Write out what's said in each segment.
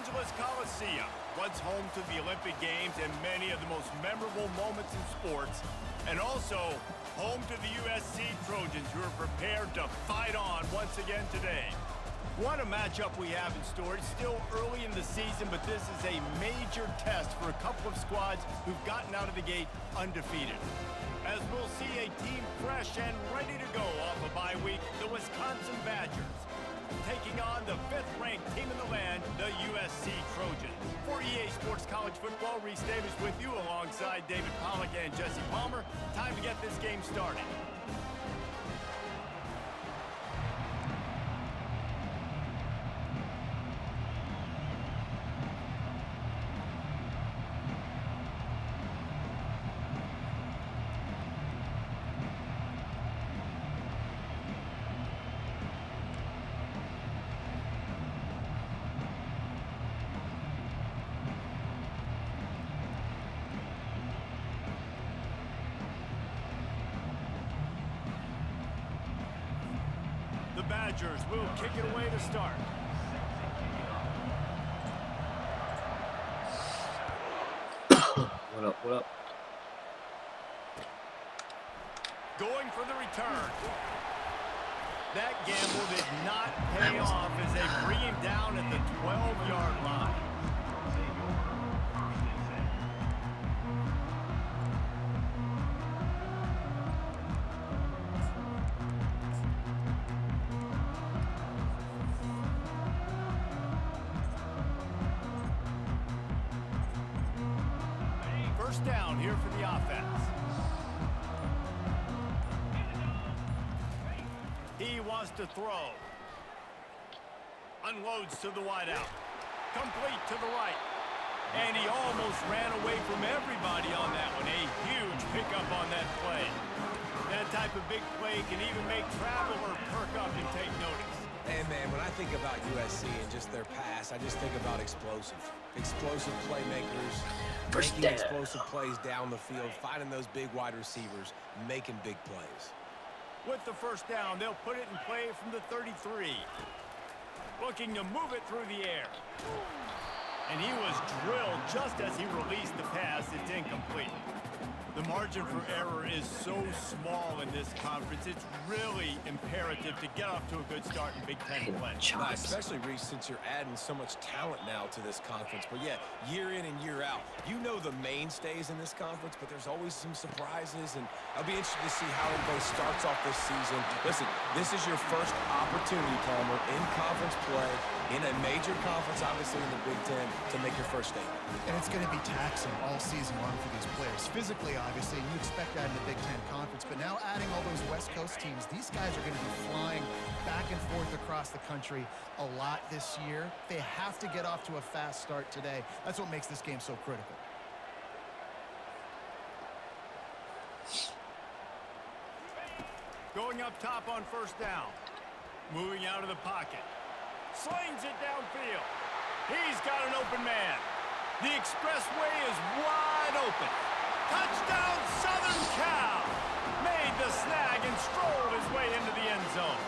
Coliseum, once home to the Olympic Games and many of the most memorable moments in sports, and also home to the USC Trojans, who are prepared to fight on once again today. What a matchup we have in store. It's still early in the season, but this is a major test for a couple of squads who've gotten out of the gate undefeated. As we'll see a team fresh and ready to go off a bye week, the Wisconsin Badgers, taking on the 5th-ranked team in the land, the USC Trojans. For EA Sports College Football, Reese Davis with you alongside David Pollack and Jesse Palmer. Time to get this game started. The Badgers will kick it away to start. What up, what up? Going for the return. That gamble did not pay off as they bring him down at the 12-yard line. First down here for the offense. He wants to throw. Unloads to the wideout. Complete to the right. And he almost ran away from everybody on that one. A huge pickup on that play. That type of big play can even make traveler perk up and take notice. And man, when I think about USC and just their pass, I just think about explosive playmakers, making explosive plays down the field, finding those big wide receivers, making big plays. With the first down, they'll put it in play from the 33. Looking to move it through the air. And he was drilled just as he released the pass. It's incomplete. The margin for error is so small in this conference. It's really imperative to get off to a good start in Big Ten play. Especially, Reese, since you're adding so much talent now to this conference. But yeah, year in and year out, you know the mainstays in this conference, but there's always some surprises. And I'll be interested to see how everybody starts off this season. Listen, this is your first opportunity, Palmer, in conference play, in a major conference, obviously in the Big Ten, to make your first statement. And it's going to be taxing all season long for these players. Physically, obviously, and you expect that in the Big Ten Conference. But now adding all those West Coast teams, these guys are going to be flying back and forth across the country a lot this year. They have to get off to a fast start today. That's what makes this game so critical. Going up top on first down. Moving out of the pocket. Slings it downfield. He's got an open man. The expressway is wide open. Touchdown, Southern Cal! Made the snag and strolled his way into the end zone.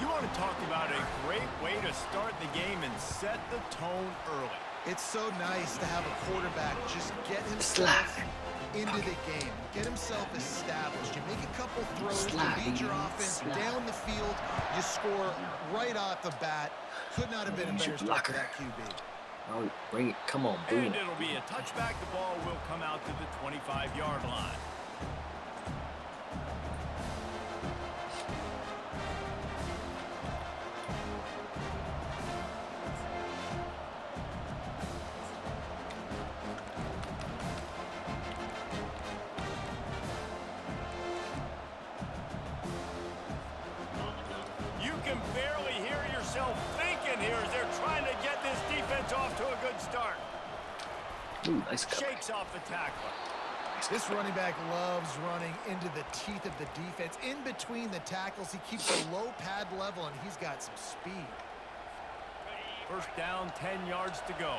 You want to talk about a great way to start the game and set the tone early. It's so nice to have a quarterback just get himself into the game, get himself established. You make a couple throws, you lead your offense down the field, you score right off the bat. Could not have been a better start for that QB. Oh, bring it. Come on, boom. And it'll be a touchback. The ball will come out to the 25-yard line. You can barely hear yourself thinking here as they're trying to get this defense off to a good start. Ooh, nice cut. Shakes off the tackler. This running back loves running into the teeth of the defense. In between the tackles, he keeps a low pad level, and he's got some speed. First down, 10 yards to go.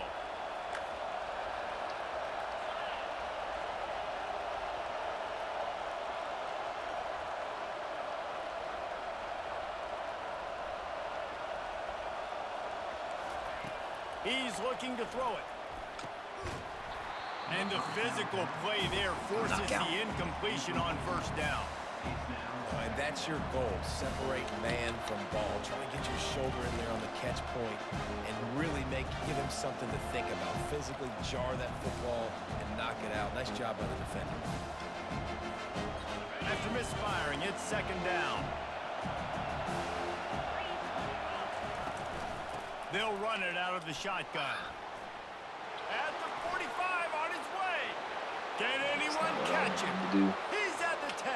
He's looking to throw it. And the physical play there forces the incompletion on first down. And that's your goal. Separate man from ball. Try to get your shoulder in there on the catch point and really give him something to think about. Physically jar that football and knock it out. Nice job by the defender. After misfiring, it's second down. They'll run it out of the shotgun. At the 45 on his way. Can anyone catch him? He's at the 10.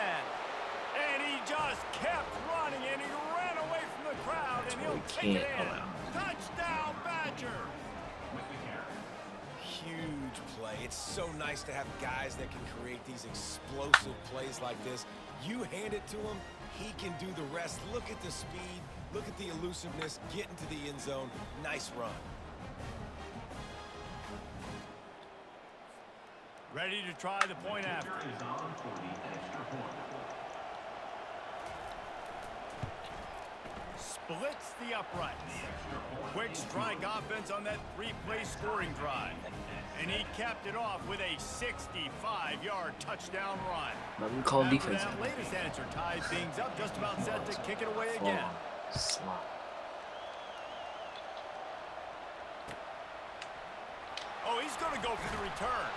And he just kept running, and he ran away from the crowd, and he'll take it in. Touchdown, Badger. Huge play. It's so nice to have guys that can create these explosive plays like this. You hand it to him, he can do the rest. Look at the speed. Look at the elusiveness. Get into the end zone. Nice run. Ready to try the point after. Splits the uprights. Quick strike offense on that three-play scoring drive. And he capped it off with a 65-yard touchdown run. Call After defense. that latest answer ties things up, just about set to kick it away again. Oh, he's going to go for the return.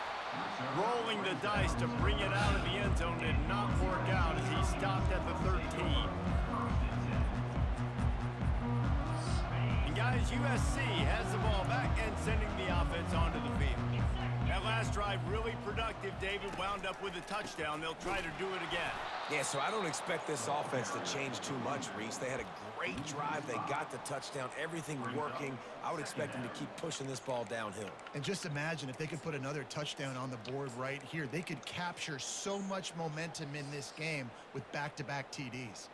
Rolling the dice to bring it out of the end zone did not work out as he stopped at the 13. And guys, USC has the ball back and sending the offense onto the field. That last drive really productive. David wound up with a touchdown. They'll try to do it again. Yeah, so I don't expect this offense to change too much, Reese. They had a great drive. They got the touchdown. Everything working. I would expect them to keep pushing this ball downhill. And just imagine if they could put another touchdown on the board right here. They could capture so much momentum in this game with back-to-back TDs.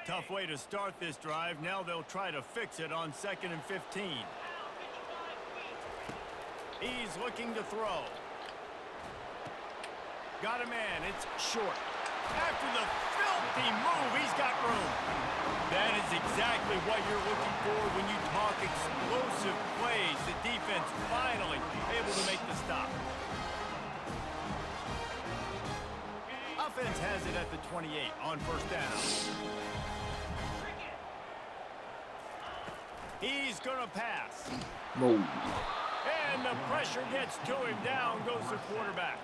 Tough way to start this drive. Now they'll try to fix it on 2nd and 15. He's looking to throw. Got a man. It's short. After the filthy move, he's got room. That is exactly what you're looking for when you talk explosive plays. The defense finally able to make the stop. Offense has it at the 28 on first down. He's going to pass. And the pressure gets to him. Down goes the quarterback.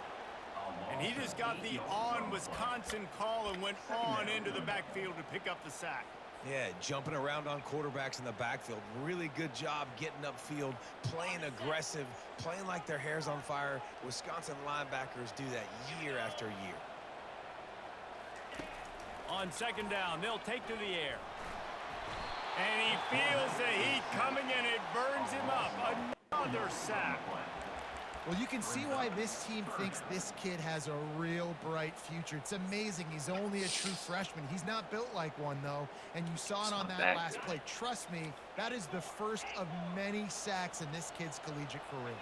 And he just got the on-Wisconsin call and went on into the backfield to pick up the sack. Yeah, jumping around on quarterbacks in the backfield. Really good job getting upfield, playing aggressive, playing like their hair's on fire. Wisconsin linebackers do that year after year. On second down, they'll take to the air. And he feels the heat coming, and it burns him up. Another sack. Well, you can see why this team thinks this kid has a real bright future. It's amazing. He's only a true freshman. He's not built like one, though. And you saw it on that last play. Trust me, that is the first of many sacks in this kid's collegiate career.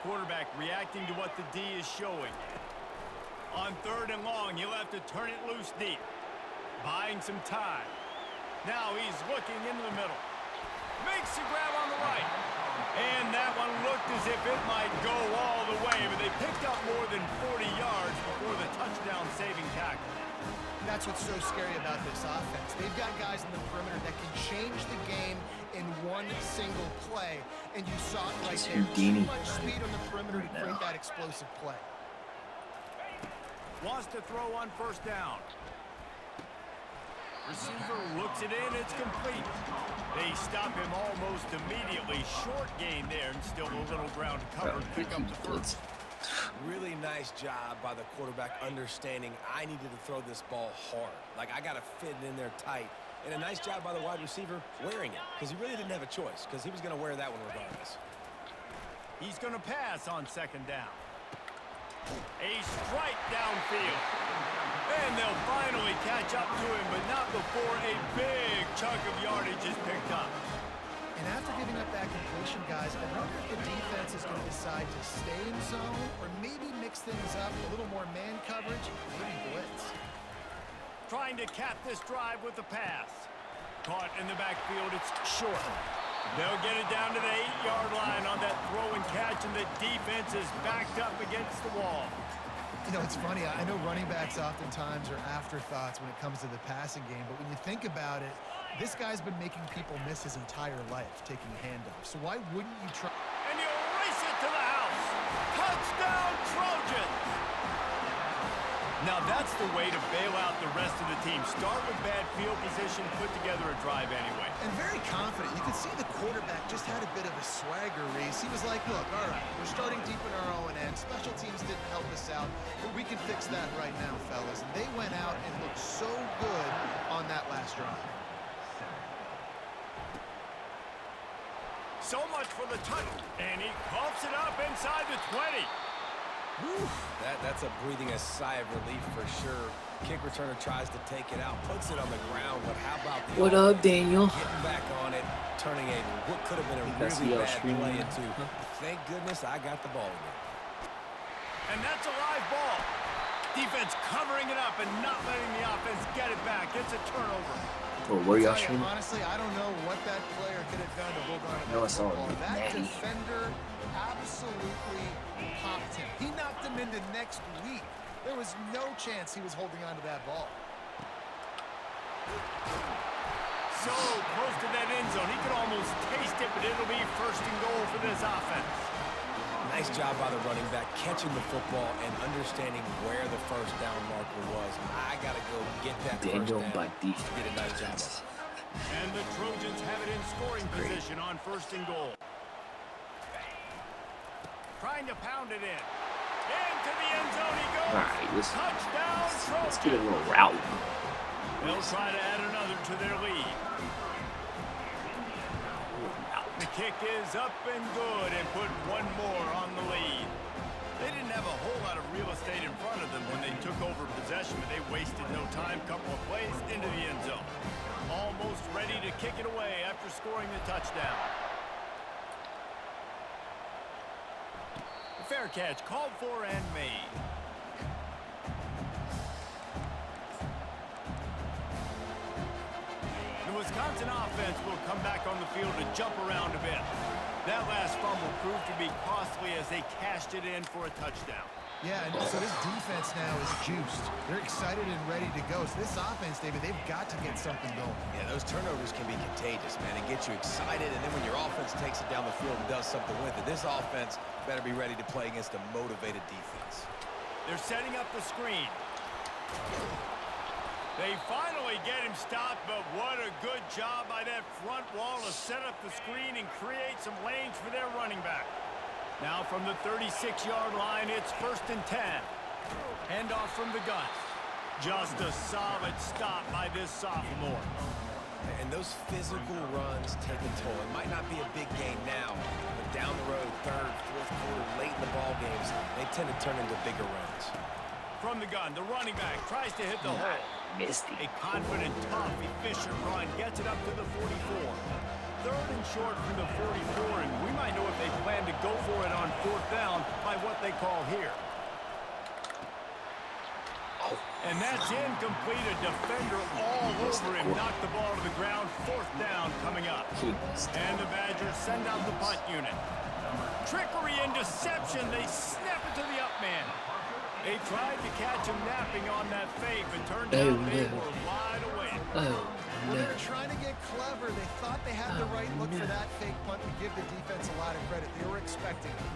Quarterback reacting to what the D is showing. On 3rd and long, he'll have to turn it loose deep. Buying some time. Now he's looking into the middle. Makes the grab on the right. And that one looked as if it might go all the way, but they picked up more than 40 yards before the touchdown-saving tackle. That's what's so scary about this offense. They've got guys in the perimeter that can change the game in one single play, and you saw it right there. Too much speed on the perimeter to create that explosive play. Wants to throw on first down. Receiver looks it in. It's complete. They stop him almost immediately. Short gain there, and still a little ground to cover to pick up the first. Really nice job by the quarterback understanding I needed to throw this ball hard. Like, I got to fit it in there tight. And a nice job by the wide receiver wearing it, because he really didn't have a choice, because he was going to wear that one regardless. He's going to pass on second down. A strike downfield. And they'll finally catch up to him, but not before a big chunk of yardage is picked up. And after giving up that completion, guys, I wonder if the defense is going to decide to stay in zone or maybe mix things up, a little more man coverage, maybe blitz. Trying to cap this drive with the pass. Caught in the backfield. It's short. They'll get it down to the 8-yard line on that throw and catch, and the defense is backed up against the wall. You know, it's funny. I know running backs oftentimes are afterthoughts when it comes to the passing game, but when you think about it, this guy's been making people miss his entire life taking handoffs. So why wouldn't you try? And you race it to the house. Touchdown, Trojans! Now that's the way to bail out the rest of the team. Start with bad field position, put together a drive anyway. And very confident. You could see the quarterback just had a bit of a swagger, Reese. He was like, look, all right, we're starting deep in our own end. Special teams didn't help us out, but we can fix that right now, fellas. And they went out and looked so good on that last drive. So much for the touch, and he coughs it up inside the 20. Whew, that's a breathing a sigh of relief for sure. Kick returner tries to take it out, puts it on the ground, but how about the What up, Daniel? Getting back on it, turning what could have been a really bad play into. Thank goodness I got the ball again. And that's a live ball. Defense covering it up and not letting the offense get it back. It's a turnover. Oh, where y'all streaming? Honestly, I don't know what that player could have done to hold on to No, I saw it. that defender absolutely popped him. He knocked him into next week. There was no chance he was holding on to that ball. So close to that end zone. He could almost taste it, but it'll be first and goal for this offense. Nice job by the running back, catching the football and understanding where the first down marker was. I got to go get that Daniel first by down. defense. Did a nice job. And the Trojans have it in scoring position on first and goal. Trying to pound it in. Into the end zone he goes. All right, Touchdown, let's get a Trojans. little route. They'll try to add another to their lead. The kick is up and good and put one more on the lead. They didn't have a whole lot of real estate in front of them when they took over possession, but they wasted no time. Couple of plays into the end zone. Almost ready to kick it away after scoring the touchdown. The fair catch called for and made. The Wisconsin offense will come back on the field to jump around a bit. That last fumble proved to be costly as they cashed it in for a touchdown. Yeah, and so this defense now is juiced. They're excited and ready to go. So this offense, David, they've got to get something going. Yeah, those turnovers can be contagious, man, and get you excited. And then when your offense takes it down the field and does something with it, this offense better be ready to play against a motivated defense. They're setting up the screen. They finally get him stopped, but what a good job by that front wall to set up the screen and create some lanes for their running back. Now from the 36-yard line, it's 1st and 10. Handoff from the gun. Just a solid stop by this sophomore. And those physical runs take a toll. It might not be a big game now, but down the road, third, fourth quarter, late in the ball games, they tend to turn into bigger runs. From the gun, the running back tries to hit the hole. Missed it. A confident, tough, efficient run gets it up to the 44. Third and short from the 44, and we might know if they plan to go for it on 4th down by what they call here. And that's incomplete. A defender all over him. Knocked the ball to the ground. 4th down coming up. And the Badgers send out the punt unit. Trickery and deception. They snap it to the up man. They tried to catch him napping on that fake, but turned out they were wide awake. Oh, Well, they were trying to get clever. They thought they had the right look for that fake punt to give the defense a lot of credit. They were expecting it.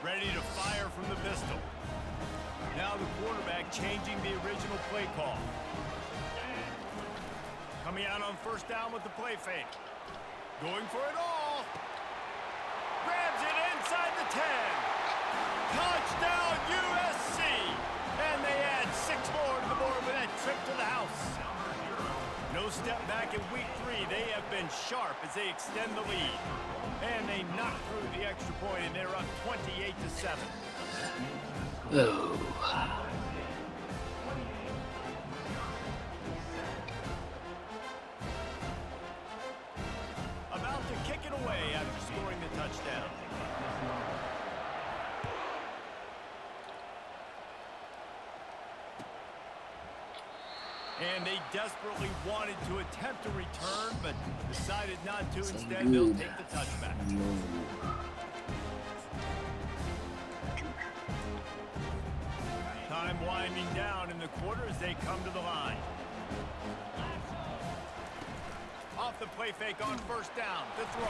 Ready to fire from the pistol. Now the quarterback changing the original play call. Coming out on 1st down with the play fake. Going for it all. Grabs it inside the 10. Touchdown USC. And they add 6 more to the board with that trip to the house. No step back in week 3. They have been sharp as they extend the lead. And they knock through the extra point, and they're up 28-7. Oh. About to kick it away after scoring the touchdown. And they desperately wanted to attempt a return, but decided not to. It's Instead, good. they'll take the touchback. Yo. Time winding down in the quarter as they come to the line. Off the play fake on first down, the throw.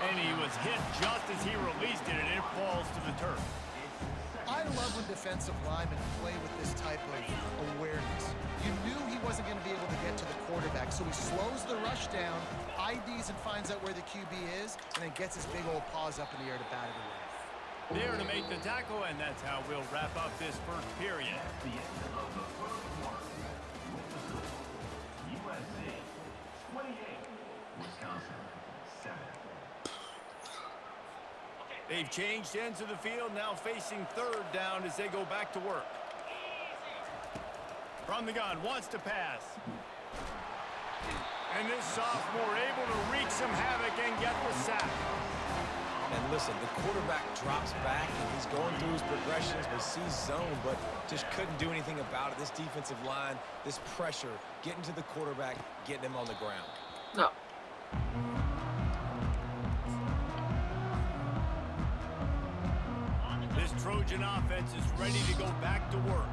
And he was hit just as he released it, and it falls to the turf. I love when defensive linemen play with this type of awareness. You knew he wasn't going to be able to get to the quarterback, so he slows the rush down, IDs and finds out where the QB is, and then gets his big old paws up in the air to bat it away. There to make the tackle, and that's how we'll wrap up this first period. USC 28, Wisconsin 7. They've changed ends of the field, now facing third down as they go back to work. From the gun, wants to pass. And this sophomore able to wreak some havoc and get the sack. And listen, the quarterback drops back, and he's going through his progressions, but sees zone, but just couldn't do anything about it. This defensive line, this pressure, getting to the quarterback, getting him on the ground. No. This Trojan offense is ready to go back to work.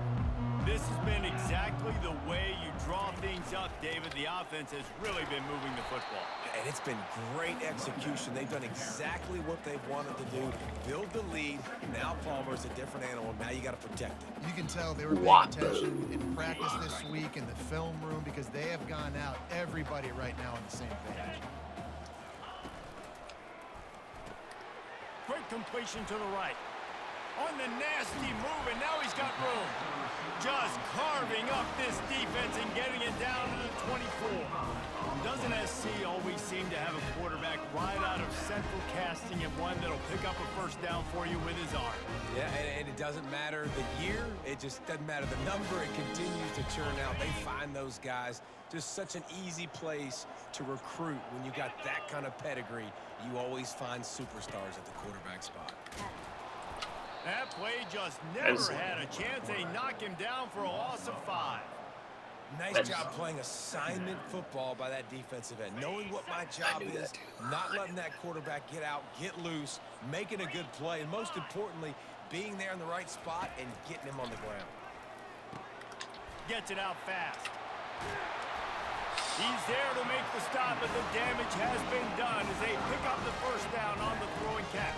This has been exactly the way you draw things up, David. The offense has really been moving the football. And it's been great execution. They've done exactly what they've wanted to do. Build the lead. Now Palmer's a different animal. Now you got to protect it. You can tell they were paying attention in practice this week in the film room because they have gone out, everybody right now on the same page. Quick completion to the right. On the nasty move, and now he's got room. Just carving up this defense and getting it down to the 24. Doesn't SC always seem to have a quarterback right out of central casting and one that'll pick up a first down for you with his arm? Yeah, and it doesn't matter the year. It just doesn't matter the number. It continues to churn out. They find those guys. Just such an easy place to recruit when you got that kind of pedigree. You always find superstars at the quarterback spot. That play just never had a chance. They knock him down for a loss of 5. Nice job playing assignment football by that defensive end. Knowing what my job is, not letting that quarterback get out, get loose, making a good play, and most importantly, being there in the right spot and getting him on the ground. Gets it out fast. He's there to make the stop, but the damage has been done as they pick up the first down on the throwing catch.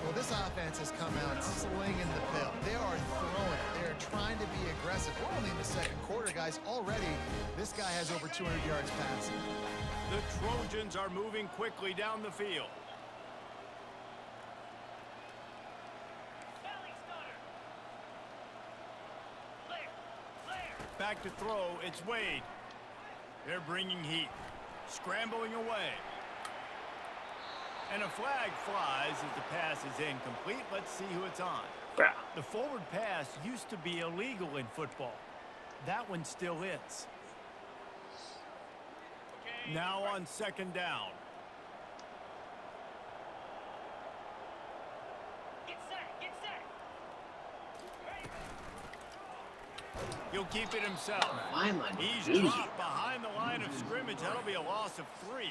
Well, this offense has come out slinging the pill. They are throwing it. They are trying to be aggressive. We're only in the second quarter, guys. Already, this guy has over 200 yards passing. The Trojans are moving quickly down the field. Back to throw, it's Wade. They're bringing heat. Scrambling away. And a flag flies as the pass is incomplete. Let's see who it's on. The forward pass used to be illegal in football. That one still is. Now on second down. He'll keep it himself. Why am I He's idiot? dropped behind the line of scrimmage. That'll be a loss of 3.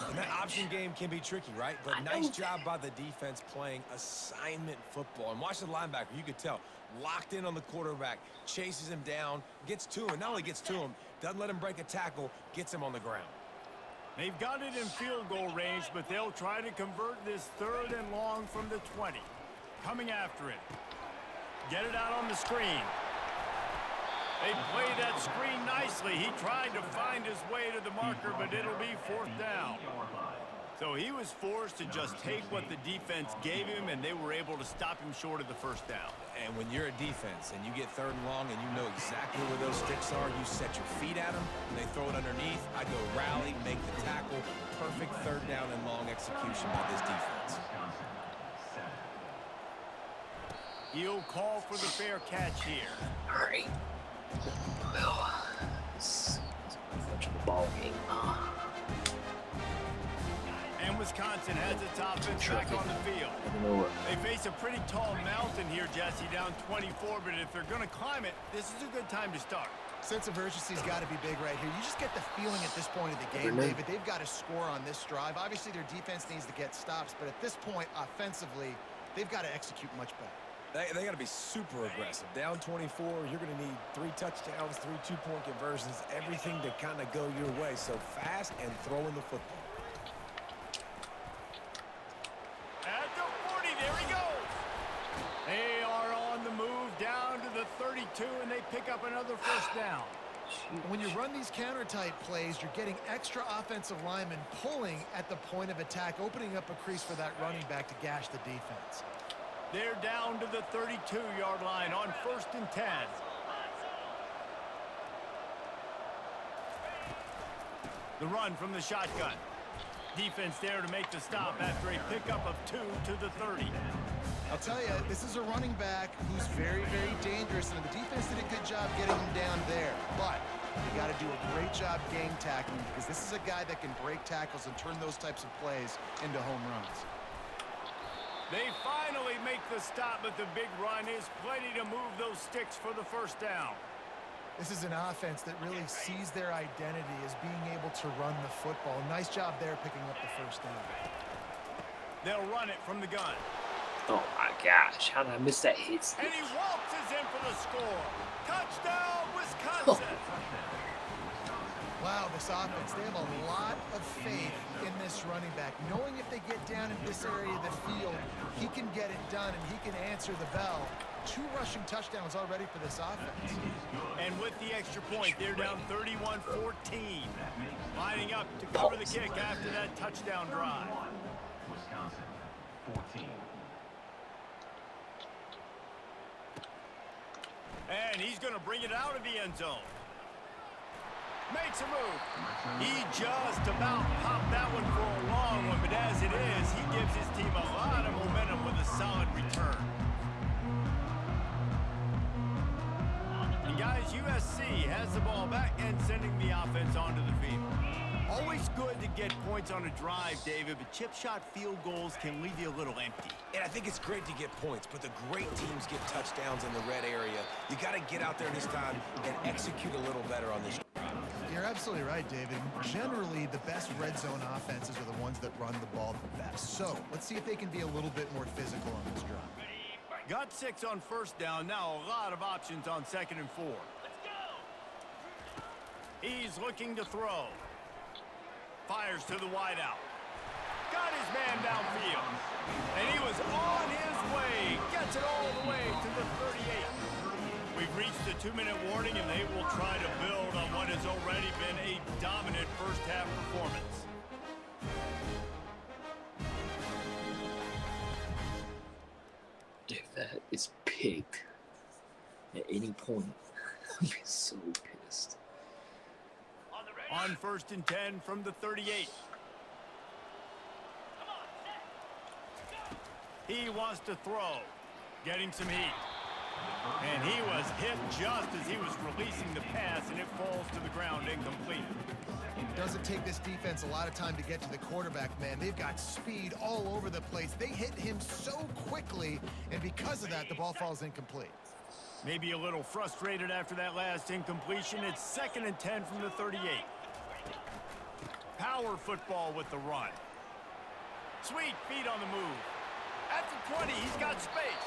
And that option game can be tricky, right? But nice job by the defense playing assignment football. And watch the linebacker. You could tell. Locked in on the quarterback. Chases him down. Gets to him. Not only gets to him, doesn't let him break a tackle. Gets him on the ground. They've got it in field goal range, but they'll try to convert this 3rd and long from the 20. Coming after it. Get it out on the screen. They play that screen nicely. He tried to find his way to the marker, but it'll be 4th down. So he was forced to just take what the defense gave him, and they were able to stop him short of the first down. And when you're a defense and you get 3rd and long and you know exactly where those sticks are, you set your feet at them, and they throw it underneath. I go rally, make the tackle. Perfect 3rd down and long execution by this defense. He'll call for the fair catch here. All right. Well, it's much of a ball game. And Wisconsin has its offense back on the field. They face a pretty tall mountain here, Jesse, down 24, but if they're going to climb it, this is a good time to start. Sense of urgency's got to be big right here. You just get the feeling at this point of the game, David, they've got to score on this drive. Obviously, their defense needs to get stops, but at this point, offensively, they've got to execute much better. They got to be super aggressive. Down 24, you're going to need 3 touchdowns, 3 two-point conversions, everything to kind of go your way. So fast and throwing the football. At the 40, there he goes. They are on the move down to the 32, and they pick up another first down. When you run these counter-type plays, you're getting extra offensive linemen pulling at the point of attack, opening up a crease for that running back to gash the defense. They're down to the 32-yard line on 1st and 10. The run from the shotgun. Defense there to make the stop after a pickup of 2 to the 30. I'll tell you, this is a running back who's very, very dangerous, and the defense did a good job getting him down there. But you got to do a great job game tackling, because this is a guy that can break tackles and turn those types of plays into home runs. They finally make the stop, but the big run is plenty to move those sticks for the first down. This is an offense that really sees their identity as being able to run the football. Nice job there picking up the first down. They'll run it from the gun. Oh my gosh, how did I miss that hit? And he waltzes in for the score. Touchdown, Wisconsin. Wow, this offense, they have a lot of faith in this running back. Knowing if they get down in this area of the field, he can get it done and he can answer the bell. 2 rushing touchdowns already for this offense. And with the extra point, they're down 31-14. Lining up to cover the kick after that touchdown drive. Wisconsin, 14. And he's going to bring it out of the end zone. Makes a move. He just about popped that one for a long one, but as it is, he gives his team a lot of momentum with a solid return. And guys, USC has the ball back and sending the offense onto the field. Always good to get points on a drive, David, but chip shot field goals can leave you a little empty. And I think it's great to get points, but the great teams get touchdowns in the red area. You got to get out there this time and execute a little better on this drive. You're absolutely right, David. Generally, the best red zone offenses are the ones that run the ball the best. So let's see if they can be a little bit more physical on this drive. Got 6 on first down. Now a lot of options on 2nd and 4. He's looking to throw. Fires to the wideout. Got his man downfield. And he was on his way. Gets it all the way to the 38. We've reached the 2-minute warning, and they will try to build on what has already been a dominant first-half performance. If that is picked at any point, I'll be so pissed. On 1st and 10 from the 38. He wants to throw. Getting some heat. And he was hit just as he was releasing the pass, and it falls to the ground incomplete. It doesn't take this defense a lot of time to get to the quarterback, man. They've got speed all over the place. They hit him so quickly, and because of that, the ball falls incomplete. Maybe a little frustrated after that last incompletion. It's 2nd and 10 from the 38. Power football with the run. Sweet feet on the move. At the 20, he's got space.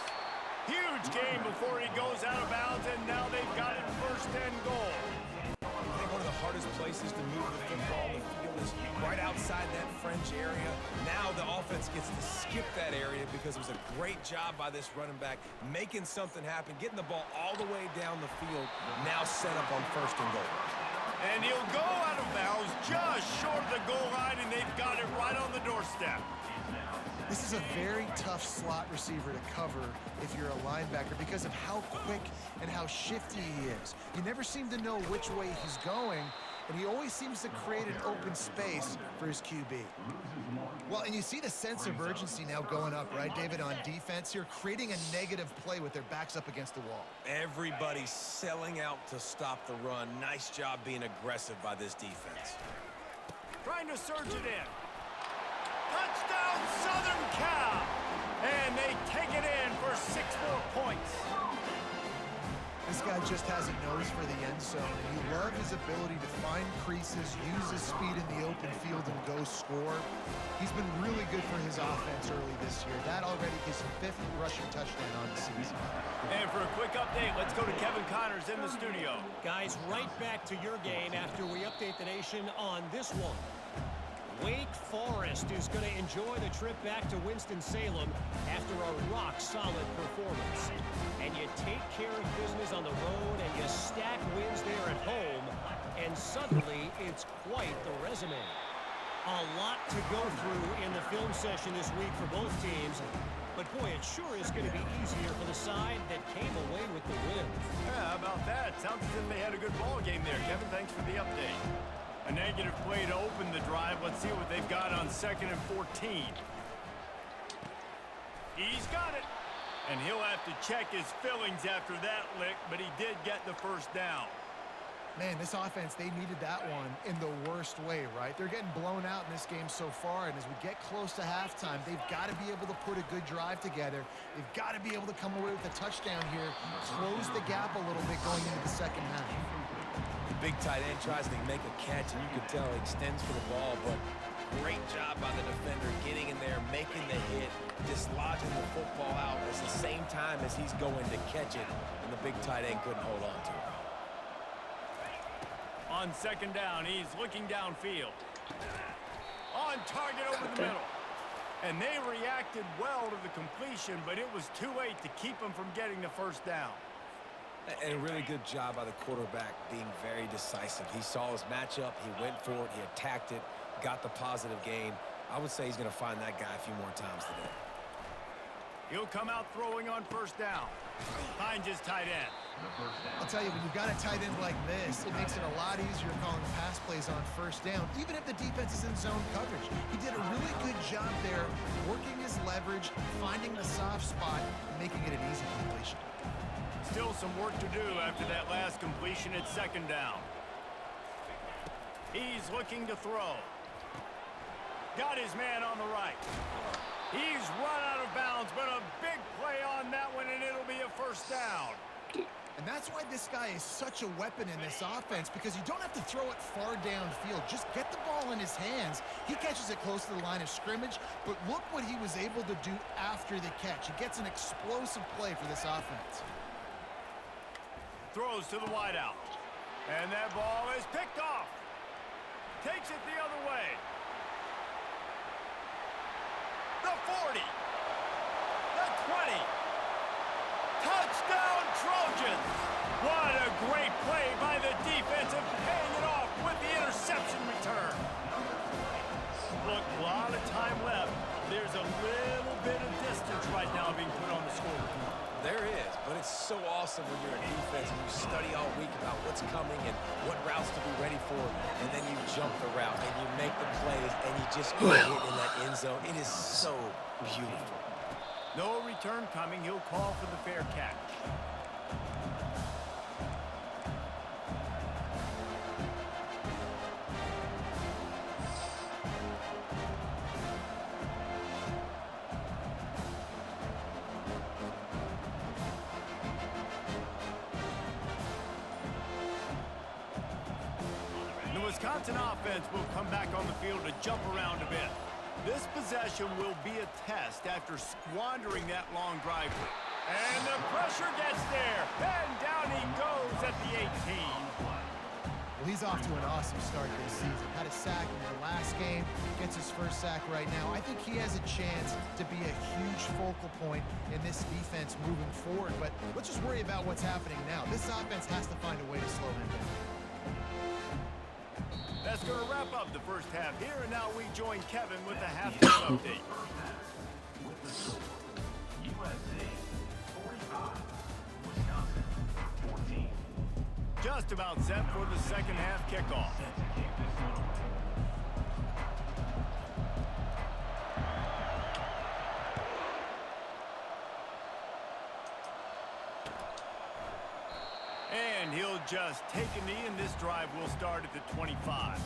Huge gain before he goes out of bounds, and now they've got it 1st and goal. I think one of the hardest places to move the football on the field is right outside that French area. Now the offense gets to skip that area because it was a great job by this running back making something happen, getting the ball all the way down the field, now set up on 1st and goal. And he'll go out of bounds just short of the goal line, and they've got it right on the doorstep. This is a very tough slot receiver to cover if you're a linebacker because of how quick and how shifty he is. You never seem to know which way he's going, and he always seems to create an open space for his QB. Well, and you see the sense of urgency now going up, right, David, on defense here, creating a negative play with their backs up against the wall. Everybody's selling out to stop the run. Nice job being aggressive by this defense. Trying to surge it in. Touchdown, Southern Cal! And they take it in for 6 more points. This guy just has a nose for the end zone, and you love his ability to find creases, use his speed in the open field, and go score. He's been really good for his offense early this year. That already his 5th rushing touchdown on the season. And for a quick update, let's go to Kevin Connors in the studio. Guys, right back to your game after we update the nation on this one. Wake Forest is going to enjoy the trip back to Winston-Salem after a rock-solid performance. And you take care of business on the road and you stack wins there at home, and suddenly it's quite the resume. A lot to go through in the film session this week for both teams, but boy, it sure is going to be easier for the side that came away with the win. Yeah, how about that? Sounds as if they had a good ball game there. Kevin, thanks for the update. A negative play to open the drive. Let's see what they've got on 2nd and 14. He's got it. And he'll have to check his fillings after that lick, but he did get the first down. Man, this offense, they needed that one in the worst way, right? They're getting blown out in this game so far, and as we get close to halftime, they've got to be able to put a good drive together. They've got to be able to come away with a touchdown here, close the gap a little bit going into the second half. Big tight end tries to make a catch, and you can tell he extends for the ball, but great job by the defender getting in there, making the hit, dislodging the football out at the same time as he's going to catch it, and the big tight end couldn't hold on to it. On 2nd down, he's looking downfield. On target over the middle. And they reacted well to the completion, but it was too late to keep him from getting the first down. And a really good job by the quarterback being very decisive. He saw his matchup, he went for it, he attacked it, got the positive gain. I would say he's going to find that guy a few more times today. He'll come out throwing on 1st down. Finds his tight end. I'll tell you, when you've got a tight end like this, it makes it a lot easier calling pass plays on 1st down, even if the defense is in zone coverage. He did a really good job there, working his leverage, finding the soft spot, and making it an easy completion. Still some work to do after that last completion at 2nd down. He's looking to throw. Got his man on the right. He's run out of bounds, but a big play on that one, and it'll be a 1st down. And that's why this guy is such a weapon in this offense, because you don't have to throw it far downfield. Just get the ball in his hands. He catches it close to the line of scrimmage, but look what he was able to do after the catch. He gets an explosive play for this offense. Throws to the wideout. And that ball is picked off. Takes it the other way. The 40. The 20. Touchdown Trojans. What a great play by the defense of paying it off with the interception return. Look, a lot of time left. There's a little bit of distance right now being put on the scoreboard. There is, but it's so awesome when you're a defense and you study all week about what's coming and what routes to be ready for, and then you jump the route and you make the plays and you just get it in that end zone. It is so beautiful. No return coming. He'll call for the fair catch. The Wisconsin offense will come back on the field to jump around a bit. This possession will be a test after squandering that long drive. And the pressure gets there. And down he goes at the 18. Well, he's off to an awesome start this season. Had a sack in their last game, gets his first sack right now. I think he has a chance to be a huge focal point in this defense moving forward. But let's just worry about what's happening now. This offense has to find a way to slow him down. That's going to wrap up the first half here, and now we join Kevin with the halftime update. With the score, USC 45, Wisconsin 14. Just about set for the second half kickoff. Set to kick this one off. And he'll just take a knee, and this drive will start at the 25.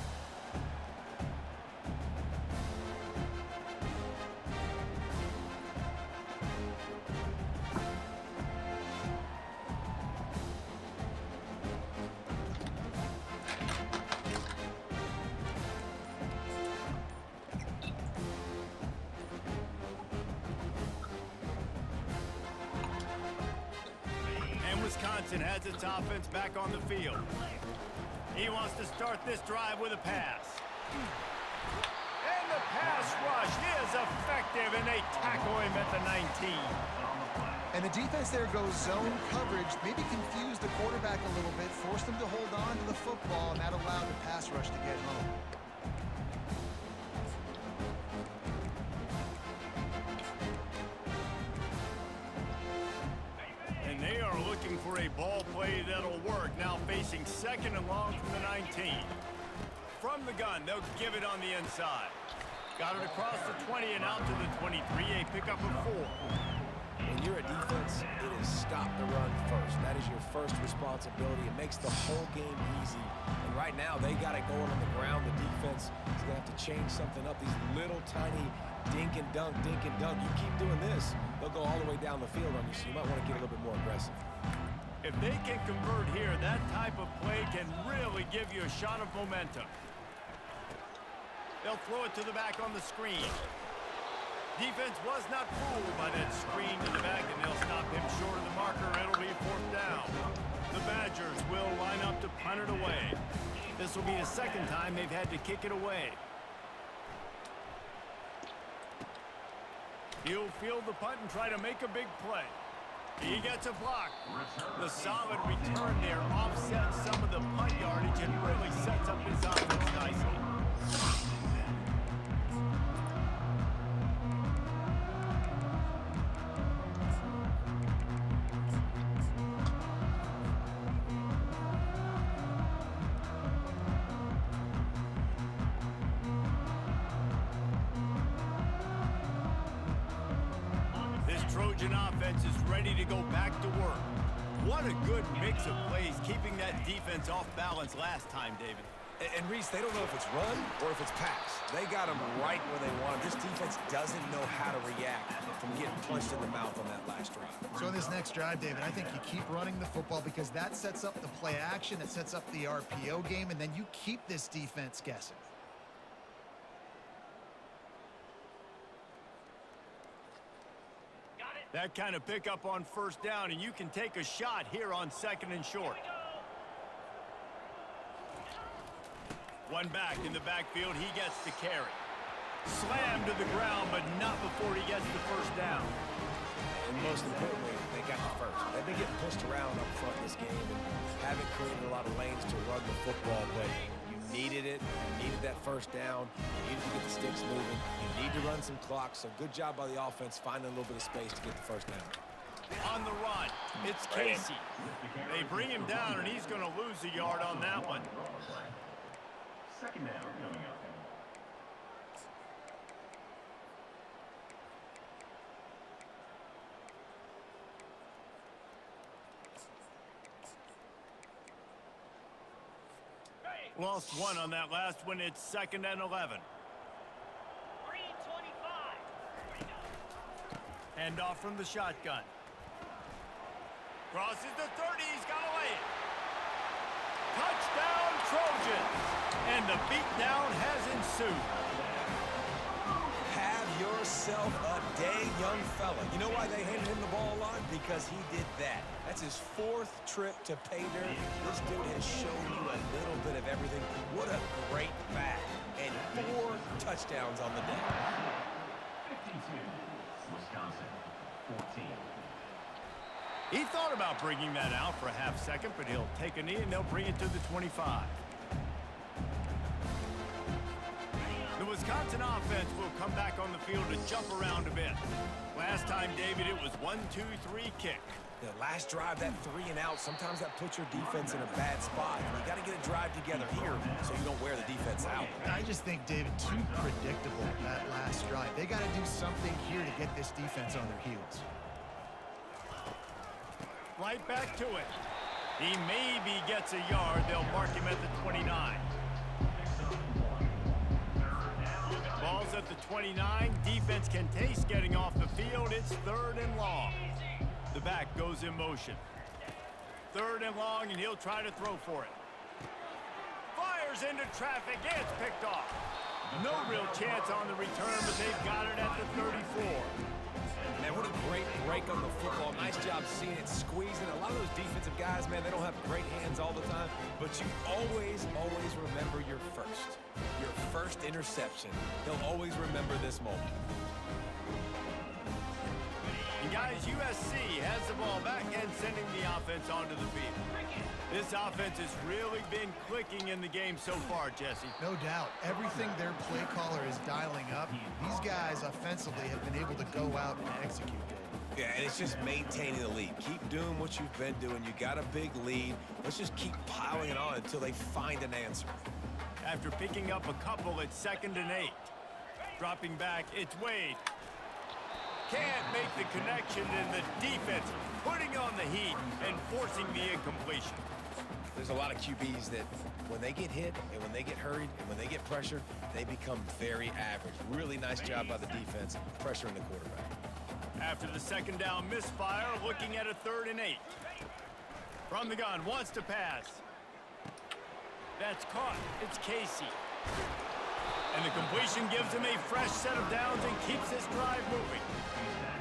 Wisconsin has its offense back on the field. He wants to start this drive with a pass. And the pass rush is effective, and they tackle him at the 19. And the defense there goes zone coverage, maybe confused the quarterback a little bit, forced him to hold on to the football, and that allowed the pass rush to get home. And they are looking for a ball play that'll work, now facing 2nd and long from the 19. From the gun, they'll give it on the inside. Got it across the 20 and out to the 23, a pickup of 4. When you're a defense, it is stop the run first. That is your first responsibility. It makes the whole game easy. And right now, they got it going on the ground. The defense is going to have to change something up. These little tiny dink and dunk, dink and dunk. You keep doing this, they'll go all the way down the field on you, so you might want to get a little bit more aggressive. If they can convert here, that type of play can really give you a shot of momentum. They'll throw it to the back on the screen. Defense was not fooled by that screen to the back, and they'll stop him short of the marker. It'll be 4th down. The Badgers will line up to punt it away. This will be the 2nd time they've had to kick it away. He'll field the punt and try to make a big play. He gets a block. The solid return there offsets some of the punt yardage and really sets up his offense nicely. Trojan offense is ready to go back to work. What a good mix of plays, keeping that defense off balance last time, David. And Reese, they don't know if it's run or if it's pass. They got them right where they want them. This defense doesn't know how to react from getting punched in the mouth on that last drive. So in this next drive, David, I think you keep running the football because that sets up the play action, it sets up the RPO game, and then you keep this defense guessing. That kind of pickup on 1st down, and you can take a shot here on 2nd and short. One back in the backfield, he gets to carry. Slammed to the ground, but not before he gets the 1st down. And most importantly, they got the first. They've been getting pushed around up front in this game and haven't created a lot of lanes to run the football, but you needed it. You needed that 1st down. You needed to get the sticks moving. You need to run some clock, so good job by the offense finding a little bit of space to get the 1st down. On the run, it's Casey. They bring him down, and he's going to lose a yard on that one. 2nd down coming up. Lost 1 on that last one. It's 2nd and 11. Hand off from the shotgun. Crosses the 30. He's got to lay it. Touchdown, Trojans. And the beatdown has ensued. Have yourself a day, young fella. You know why they handed him the ball a lot? Because he did that. That's his 4th trip to pay dirt. This dude has shown you a little bit of everything. What a great back. And 4 touchdowns on the day. 52, Wisconsin, 14. He thought about bringing that out for a half-second, but he'll take a knee and they'll bring it to the 25. The Wisconsin offense will come back on the field to jump around a bit. Last time, David, it was 1-2-3 kick. The last drive, that 3 and out, sometimes that puts your defense in a bad spot. And you got to get a drive together here so you don't wear the defense out. I just think, David, too predictable that last drive. They got to do something here to get this defense on their heels. Right back to it. He maybe gets a yard. They'll mark him at the 29. Ball's at the 29. Defense can taste getting off the field. It's 3rd and long. The back goes in motion. 3rd and long, and he'll try to throw for it. Fires into traffic. It's picked off. No real chance on the return, but they've got it at the 34. Man, what a great break on the football. Nice job seeing it squeezing. A lot of those defensive guys, man, they don't have great hands all the time, but you always remember your first interception. They'll always remember this moment. And guys, USC has the ball back and sending the offense onto the field. This offense has really been clicking in the game so far, Jesse. No doubt. Everything their play caller is dialing up, these guys offensively have been able to go out and execute it. Yeah, and it's just maintaining the lead. Keep doing what you've been doing. You got a big lead. Let's just keep piling it on until they find an answer. After picking up a couple, it's 2nd and 8. Dropping back, it's Wade. Can't make the connection, and the defense putting on the heat and forcing the incompletion. There's a lot of QBs that when they get hit and when they get hurried and when they get pressured, they become very average. Really nice job by the defense pressuring the quarterback. After the 2nd down misfire, looking at a 3rd and 8. From the gun, wants to pass. That's caught. It's Casey. And the completion gives him a fresh set of downs and keeps this drive moving.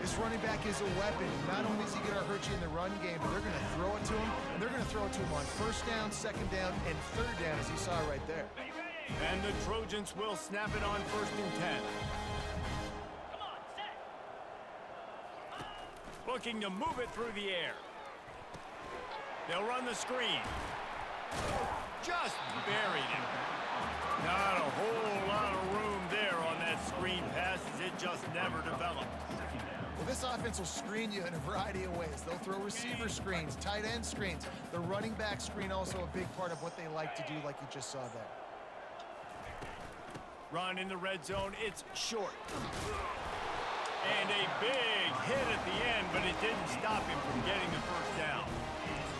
This running back is a weapon. Not only is he going to hurt you in the run game, but they're going to throw it to him, and they're going to throw it to him on 1st down, 2nd down, and 3rd down, as you saw right there. And the Trojans will snap it on 1st and 10. Looking to move it through the air. They'll run the screen. Just buried him. Not a whole lot of room there on that screen pass, as it just never developed. Well, this offense will screen you in a variety of ways. They'll throw receiver screens, tight end screens. The running back screen also a big part of what they like to do, like you just saw there. Run in the red zone, it's short. And a big hit at the end, but it didn't stop him from getting the 1st down.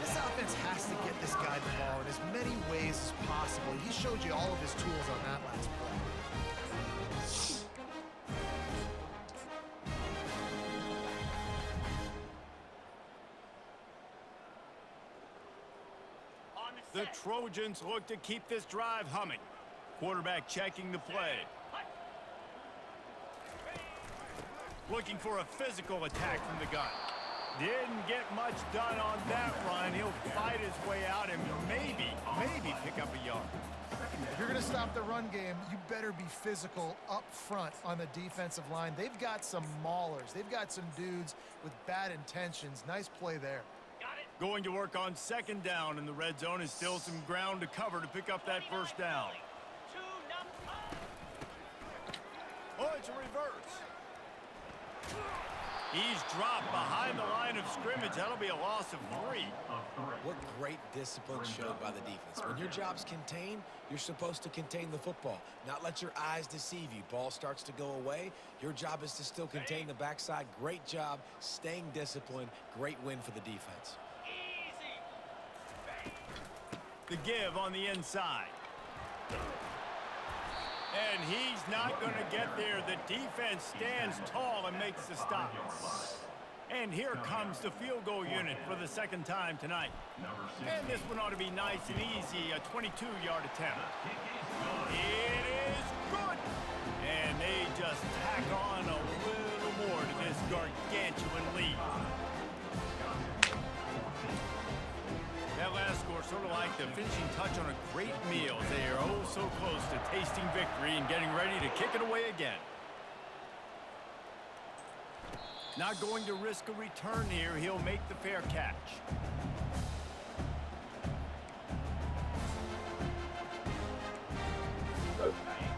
This offense has to get this guy the ball in as many ways as possible. He showed you all of his tools on that last play. The Trojans look to keep this drive humming. Quarterback checking the play. Looking for a physical attack from the gun. Didn't get much done on that run. He'll fight his way out and maybe pick up a yard. If you're going to stop the run game, you better be physical up front on the defensive line. They've got some maulers. They've got some dudes with bad intentions. Nice play there. Going to work on 2nd down in the red zone is still some ground to cover to pick up that 1st down. Oh, it's a reverse. He's dropped behind the line of scrimmage. That'll be a loss of 3. What great discipline showed by the defense. When your job's contained, you're supposed to contain the football, not let your eyes deceive you. Ball starts to go away. Your job is to still contain the backside. Great job staying disciplined. Great win for the defense. The give on the inside. And he's not going to get there. The defense stands tall and makes the stop. And here comes the field goal unit for the 2nd time tonight. And this one ought to be nice and easy, a 22-yard attempt. It is good. And they just tack on a little more to this gargantuan lead. That last score sort of like the finishing touch on a great meal. They are oh so close to tasting victory and getting ready to kick it away again. Not going to risk a return here. He'll make the fair catch.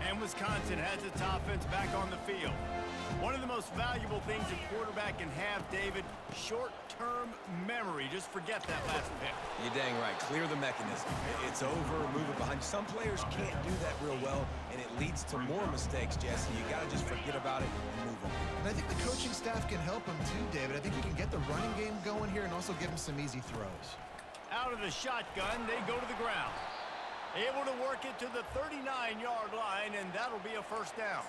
And Wisconsin has its offense back on the field. One of the most valuable things a quarterback can have, David, short-term memory. Just forget that last pick. You're dang right. Clear the mechanism. It's over. Move it behind you. Some players can't do that real well, and it leads to more mistakes, Jesse. You got to just forget about it and move on. And I think the coaching staff can help him too, David. I think he can get the running game going here and also give him some easy throws. Out of the shotgun, they go to the ground. Able to work it to the 39-yard line, and that'll be a 1st down.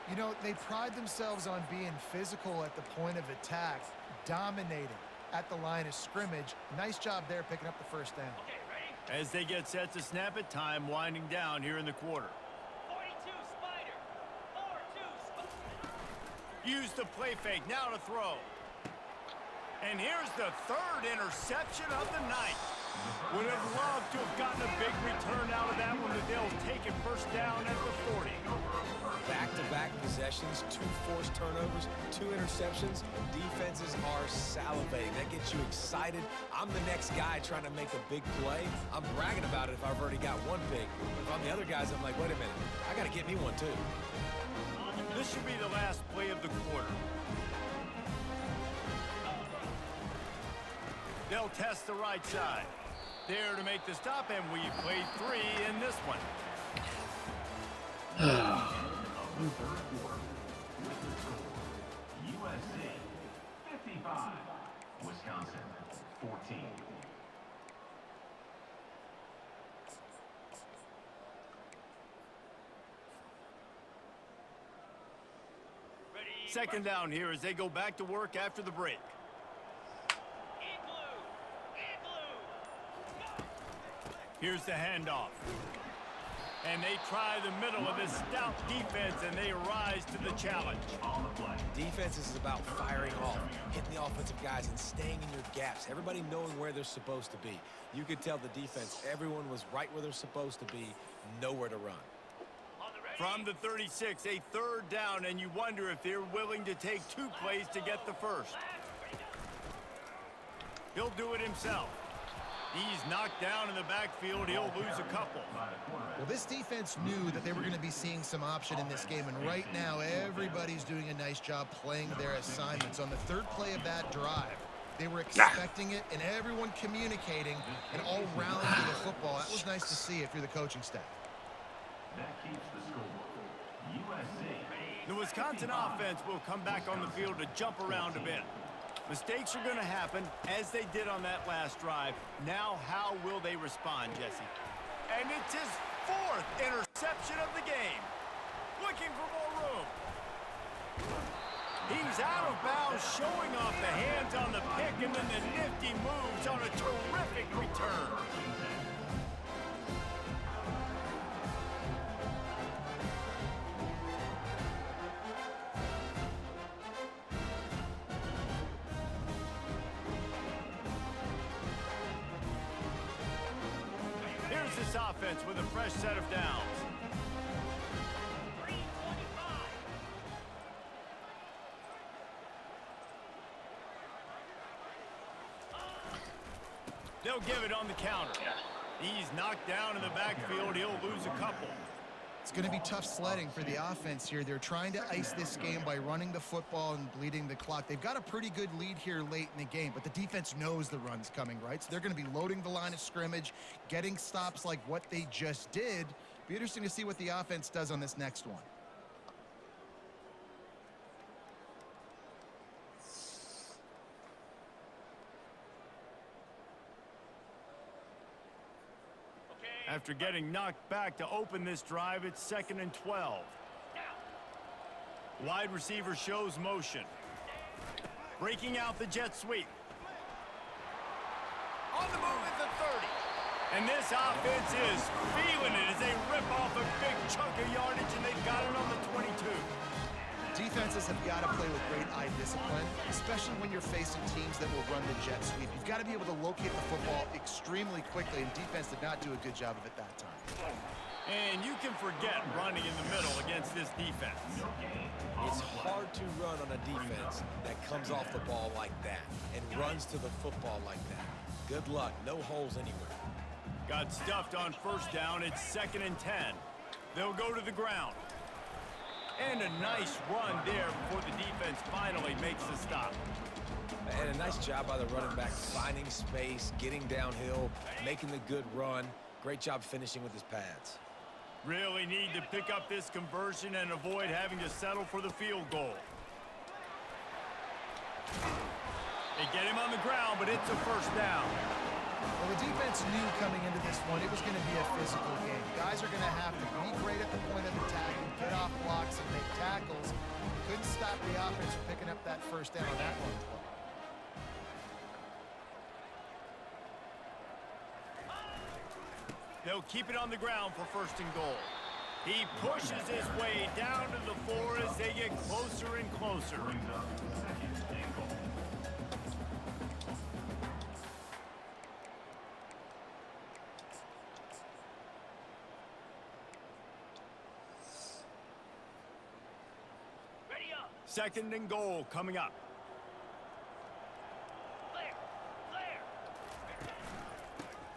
You know, they pride themselves on being physical at the point of attack, dominating at the line of scrimmage. Nice job there picking up the 1st down. As they get set to snap it, time winding down here in the quarter. Use the play fake, now to throw. And here's the third interception of the night. Would have loved to have gotten a big return out of that one, but they'll take it first down at the 40. Back-to-back possessions, 2 forced turnovers, 2 interceptions. Defenses are salivating. That gets you excited. I'm the next guy trying to make a big play. I'm bragging about it if I've already got one big. If I'm the other guys, I'm like, wait a minute, I got to get me one too. This should be the last play of the quarter. They'll test the right side. There to make the stop, and we played 3 in this one. USC 55, Wisconsin 14. Second down here as they go back to work after the break. Here's the handoff. And they try the middle of this stout defense, and they rise to the challenge. Defense is about firing off, hitting the offensive guys, and staying in your gaps. Everybody knowing where they're supposed to be. You could tell the defense, everyone was right where they're supposed to be, nowhere to run. From the 36, a third down, and you wonder if they're willing to take 2 plays to get the first. He'll do it himself. He's knocked down in the backfield. He'll lose a couple. Well, this defense knew that they were going to be seeing some option in this game, and right now everybody's doing a nice job playing their assignments. On the third play of that drive, they were expecting it, and everyone communicating and all round to the football. That was nice to see if you're the coaching staff. That keeps the score. USC. The Wisconsin offense will come back on the field to jump around a bit. Mistakes are going to happen, as they did on that last drive. Now, how will they respond, Jesse? And it's his 4th interception of the game. Looking for more room. He's out of bounds, showing off the hands on the pick, and then the nifty moves on a terrific return. This offense with a fresh set of downs. They'll give it on the counter. He's knocked down in the backfield. He'll lose a couple. It's going to be tough sledding for the offense here. They're trying to ice this game by running the football and bleeding the clock. They've got a pretty good lead here late in the game, but the defense knows the run's coming, right? So they're going to be loading the line of scrimmage, getting stops like what they just did. Be interesting to see what the offense does on this next one. After getting knocked back to open this drive, it's 2nd and 12. Wide receiver shows motion. Breaking out the jet sweep. On the move at the 30. And this offense is feeling it as they rip off a big chunk of yardage, and they've got it on the 22. Defenses have got to play with great eye discipline, especially when you're facing teams that will run the jet sweep. You've got to be able to locate the football extremely quickly, and defense did not do a good job of it that time. And you can forget running in the middle against this defense. It's hard to run on a defense that comes off the ball like that and runs to the football like that. Good luck. No holes anywhere. Got stuffed on first down. It's 2nd and 10. They'll go to the ground. And a nice run there before the defense finally makes the stop. And a nice job by the running back, finding space, getting downhill, making the good run. Great job finishing with his pads. Really need to pick up this conversion and avoid having to settle for the field goal. They get him on the ground, but it's a first down. Well, the defense knew coming into this one it was going to be a physical game. Guys are going to have to be great at the point of attack and get off blocks and make tackles. Couldn't stop the offense from picking up that first down on that one play. They'll keep it on the ground for 1st and goal. He pushes his way down to the 4 as they get closer and closer. Brings up second and goal. Second and goal coming up.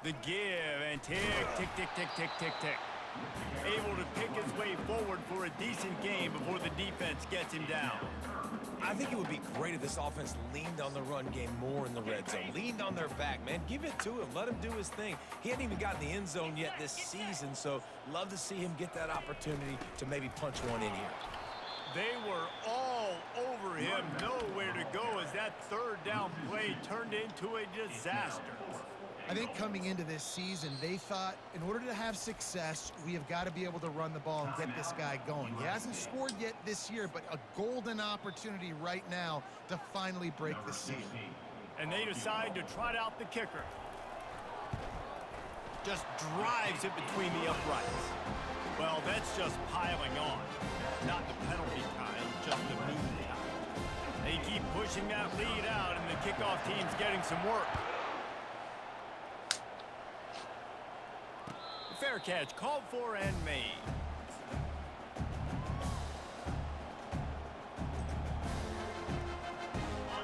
The give and tick, tick, tick, tick, tick, tick, tick. Able to pick his way forward for a decent game before the defense gets him down. I think it would be great if this offense leaned on the run game more in the red zone. Leaned on their back, man. Give it to him. Let him do his thing. He hadn't even gotten the end zone yet this season, so love to see him get that opportunity to maybe punch one in here. They were all over him, nowhere to go as that third down play turned into a disaster. I think coming into this season, they thought in order to have success, we have got to be able to run the ball and get this guy going. He hasn't scored yet this year, but a golden opportunity right now to finally break the seal. And they decide to trot out the kicker. Just drives it between the uprights. Well, that's just piling on. Not the penalty time, just the noon time. They keep pushing that lead out, and the kickoff team's getting some work. Fair catch, called for and made.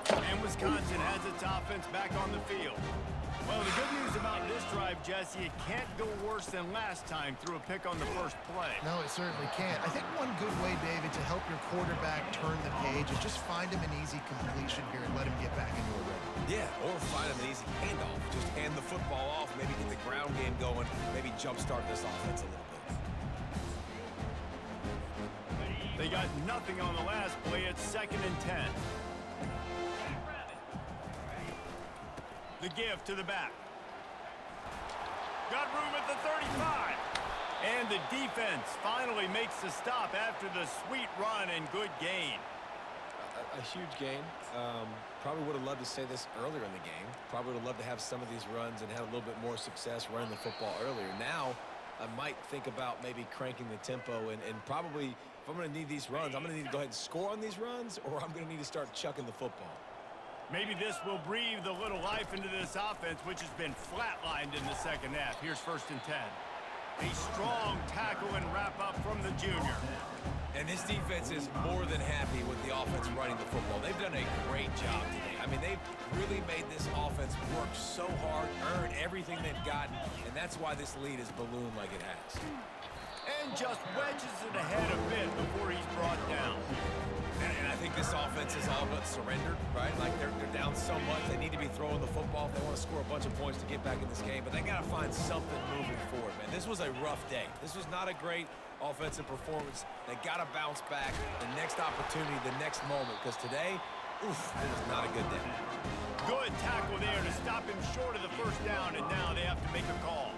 And Wisconsin has its offense back on the field. Well, the good news about this drive, Jesse, it can't go worse than last time through a pick on the first play. No, it certainly can't. I think one good way, David, to help your quarterback turn the page is just find him an easy completion here and let him get back into a rhythm. Yeah, or find him an easy handoff. Just hand the football off, maybe get the ground game going, maybe jumpstart this offense a little bit. They got nothing on the last play. It's 2nd and 10. The give to the back. Got room at the 35. And the defense finally makes the stop after the sweet run and good gain. A huge gain. Probably would have loved to say this earlier in the game. Probably would have loved to have some of these runs and have a little bit more success running the football earlier. Now, I might think about maybe cranking the tempo and probably, if I'm going to need these runs, I'm going to need to go ahead and score on these runs, or I'm going to need to start chucking the football. Maybe this will breathe a little life into this offense, which has been flatlined in the second half. Here's 1st and 10. A strong tackle and wrap up from the junior. And this defense is more than happy with the offense running the football. They've done a great job today. I mean, they've really made this offense work so hard, earn everything they've gotten, and that's why this lead is ballooned like it has. And just wedges it ahead a bit before he's brought down. And I think this offense is all but surrendered, right? Like they're down so much, they need to be throwing the football if they want to score a bunch of points to get back in this game, but they got to find something moving forward, man. This was a rough day. This was not a great offensive performance. They got to bounce back the next opportunity, the next moment, because today, oof, it was not a good day. Good tackle there to stop him short of the first down, and now they have to make a call.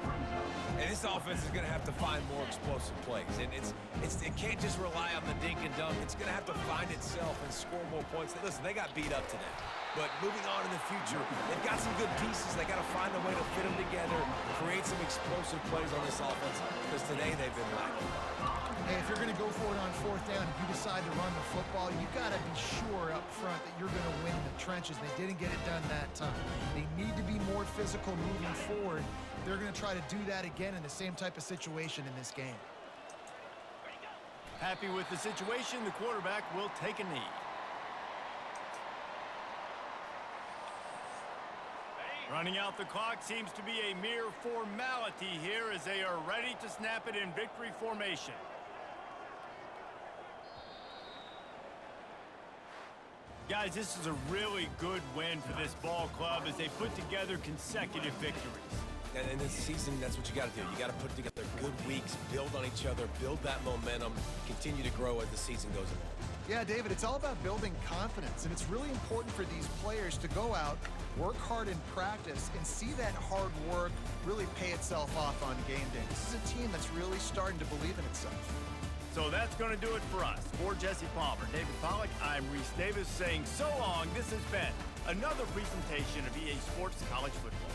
And this offense is going to have to find more explosive plays. And it can't just rely on the dink and dunk. It's going to have to find itself and score more points. Listen, they got beat up today. But moving on in the future, they've got some good pieces. They got to find a way to fit them together, create some explosive plays on this offense, because today they've been lacking. Hey, if you're going to go for it on 4th down, if you decide to run the football, you've got to be sure up front that you're going to win in the trenches. They didn't get it done that time. They need to be more physical moving forward. They're going to try to do that again in the same type of situation in this game. Happy with the situation, the quarterback will take a knee. Running out the clock seems to be a mere formality here as they are ready to snap it in victory formation. Guys, this is a really good win for this ball club as they put together consecutive victories. And in this season, that's what you got to do. You got to put together good weeks, build on each other, build that momentum, continue to grow as the season goes along. Yeah, David, it's all about building confidence, and it's really important for these players to go out, work hard in practice, and see that hard work really pay itself off on game day. This is a team that's really starting to believe in itself. So that's going to do it for us. For Jesse Palmer, David Pollack, I'm Reese Davis saying so long. This has been another presentation of EA Sports College Football.